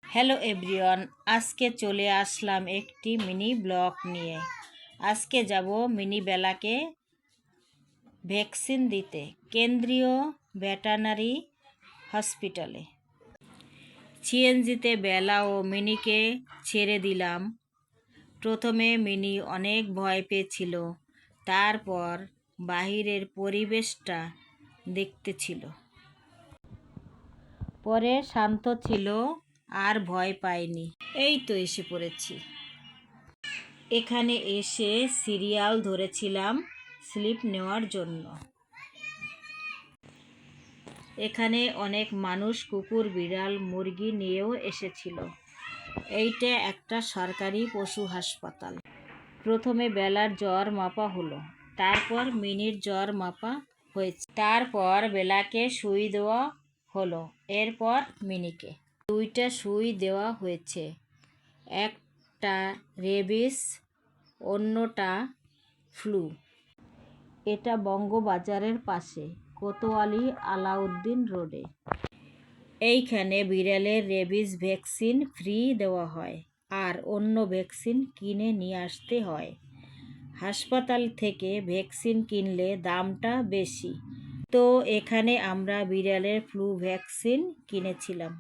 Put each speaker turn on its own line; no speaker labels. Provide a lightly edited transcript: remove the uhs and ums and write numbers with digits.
Hello everyone, আজকে চলে আসলাম একটি মিনি ব্লগ নিয়ে। আজকে যাব মিনি বেলাকে ভ্যাকসিন দিতে কেন্দ্রীয় ভেটেরিনারি হসপিটালে। সিএনজিতে বেলা ও মিনিকে ছেড়ে দিলাম। প্রথমে মিনি অনেক ভয় পেয়েছিল, তারপর বাহিরের পরিবেশটা দেখতেছিল। পরে শান্ত ছিল, আর ভয় পাইনি। এই তো এসে পড়েছি। এখানে এসে সিরিয়াল ধরেছিলাম স্লিপ নেওয়ার জন্য। এখানে অনেক মানুষ কুকুর, বিড়াল, মুরগি নিয়েও এসেছিল। এইটা একটা সরকারি পশু হাসপাতাল। প্রথমে বেলার জ্বর মাপা হলো, তারপর মিনির জ্বর মাপা হয়েছে, তারপর বেলাকে সুই দেওয়া হলো, এরপর মিনিকে। দুইটা সুই দেওয়া হয়েছে, একটা রেবিস, অন্যটা ফ্লু। এটা বঙ্গবাজারের পাশে, কোতোয়ালি আলাউদ্দিন রোডে। এইখানে বিড়ালের রেবিস ভ্যাকসিন ফ্রি দেওয়া হয়, আর অন্য ভ্যাকসিন কিনে নিয়ে আসতে হয়। হাসপাতাল থেকে ভ্যাকসিন কিনলে দামটা বেশি, তো এখানে আমরা বিড়ালের ফ্লু ভ্যাকসিন কিনেছিলাম।